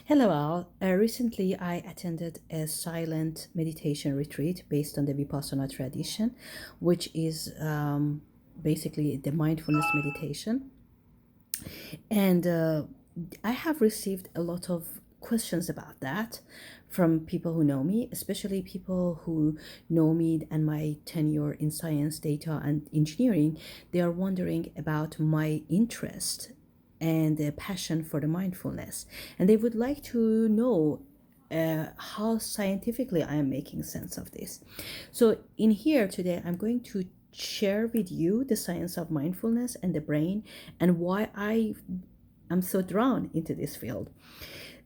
Hello, all. Recently, I attended a silent meditation retreat based on the Vipassana tradition, which is basically the mindfulness meditation. And I have received a lot of questions about that from people who know me, especially people who know me and my tenure in science, data, and engineering. They are wondering about my interest and passion for the mindfulness. And they would like to know how scientifically I am making sense of this. So, in here today, I'm going to share with you the science of mindfulness and the brain and why I'm so drawn into this field.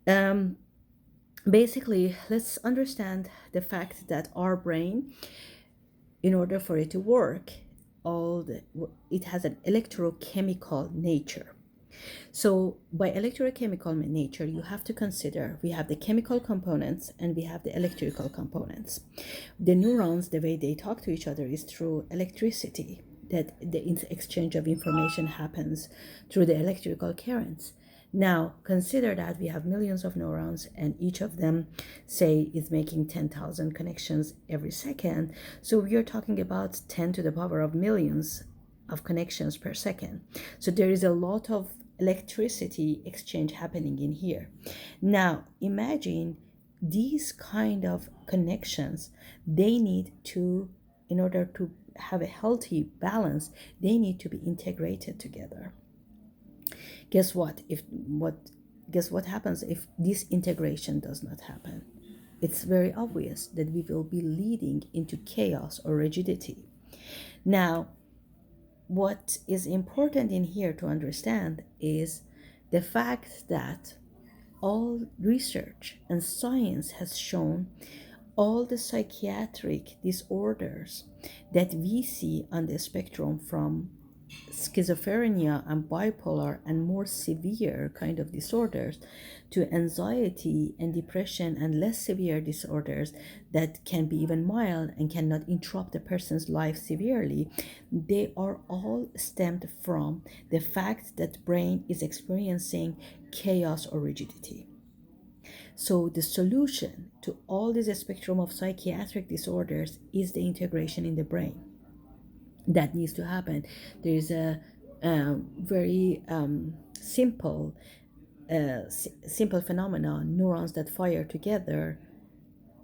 Um, Basically, let's understand the fact that our brain, in order for it to work, it has an electrochemical nature. So, by electrochemical nature, you have to consider we have the chemical components and we have the electrical components. The neurons, the way they talk to each other is through electricity, that the exchange of information happens through the electrical currents. Now, consider that we have millions of neurons, and each of them, say, is making 10,000 connections every second. So we are talking about 10 to the power of millions of connections per second. So there is a lot of electricity exchange happening in here. Now, imagine these kind of connections, they need to, in order to have a healthy balance, they need to be integrated together. Guess what? If what Guess what happens if this integration does not happen? It's very obvious that we will be leading into chaos or rigidity. Now, what is important in here to understand is the fact that all research and science has shown all the psychiatric disorders that we see on the spectrum, from schizophrenia and bipolar and more severe kind of disorders to anxiety and depression and less severe disorders that can be even mild and cannot interrupt a person's life severely, they are all stemmed from the fact that brain is experiencing chaos or rigidity. So the solution to all this spectrum of psychiatric disorders is the integration in the brain that needs to happen. There is a very simple phenomenon: neurons that fire together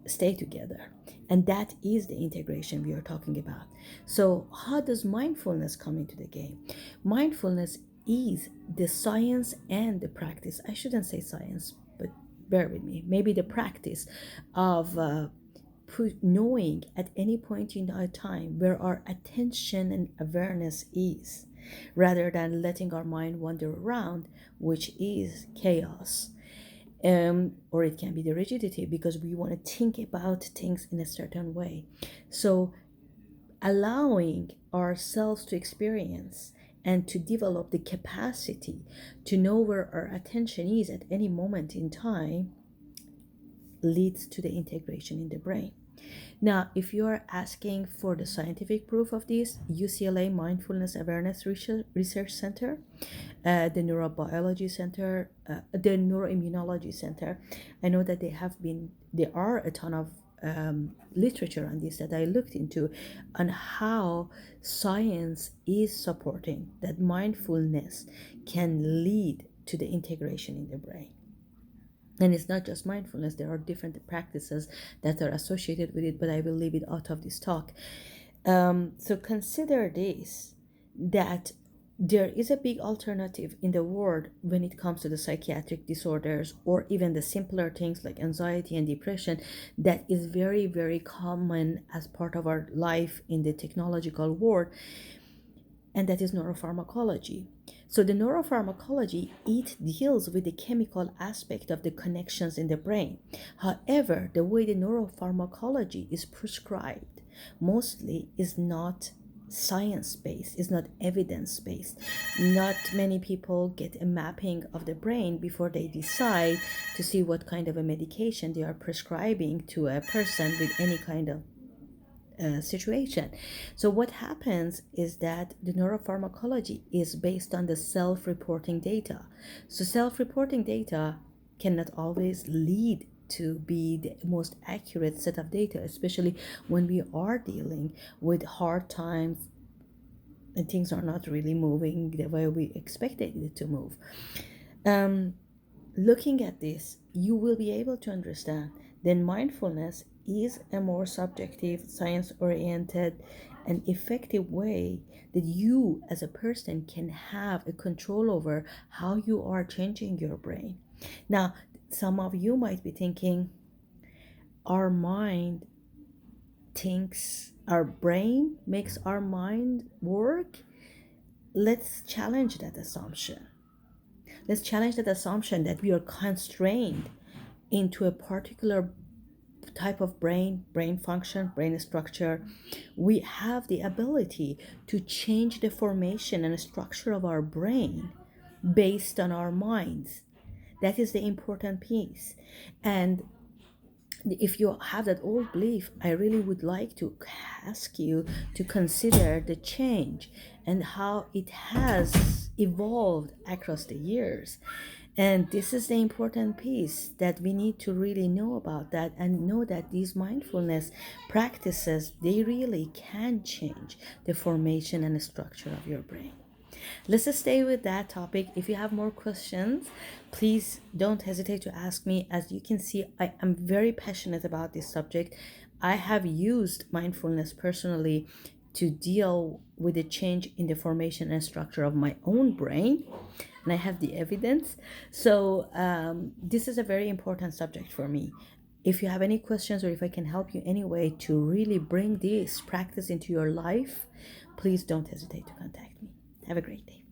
stay together, and that is the integration we are talking about. So how does mindfulness come into the game? Mindfulness is the science and the practice. I shouldn't say science, but bear with me, maybe the practice of knowing at any point in our time where our attention and awareness is, rather than letting our mind wander around, which is chaos. Or it can be the rigidity because we want to think about things in a certain way. So, allowing ourselves to experience and to develop the capacity to know where our attention is at any moment in time leads to the integration in the brain. Now, if you are asking for the scientific proof of this, UCLA Mindfulness Awareness Research Center, the Neurobiology Center, the Neuroimmunology Center, I know that there are a ton of literature on this that I looked into, on how science is supporting that mindfulness can lead to the integration in the brain. And it's not just mindfulness, there are different practices that are associated with it, but I will leave it out of this talk. So consider this, that there is a big alternative in the world when it comes to the psychiatric disorders or even the simpler things like anxiety and depression that is very, very common as part of our life in the technological world, and that is neuropharmacology. So the neuropharmacology, it deals with the chemical aspect of the connections in the brain. However, the way the neuropharmacology is prescribed mostly is not science based, is not evidence based. Not many people get a mapping of the brain before they decide to see what kind of a medication they are prescribing to a person with any kind of situation. So, what happens is that the neuropharmacology is based on the self reporting data. So, self reporting data cannot always lead to be the most accurate set of data, especially when we are dealing with hard times and things are not really moving the way we expected it to move. Um, Looking at this, you will be able to understand that mindfulness is a more subjective, science oriented, and effective way that you as a person can have a control over how you are changing your brain. Now, some of you might be thinking, our mind thinks, our brain makes our mind work. Let's challenge that assumption. Let's challenge that assumption that we are constrained into a particular type of brain function, brain structure. We have the ability to change the formation and structure of our brain based on our minds. That is the important piece. And if you have that old belief, I really would like to ask you to consider the change and how it has evolved across the years. And this is the important piece that we need to really know about that, and know that these mindfulness practices, they really can change the formation and structure of your brain. Let's just stay with that topic. If you have more questions, please don't hesitate to ask me. As you can see, I am very passionate about this subject. I have used mindfulness personally to deal with the change in the formation and structure of my own brain, and I have the evidence. So, this is a very important subject for me. If you have any questions, or if I can help you anyway to really bring this practice into your life, please don't hesitate to contact me. Have a great day.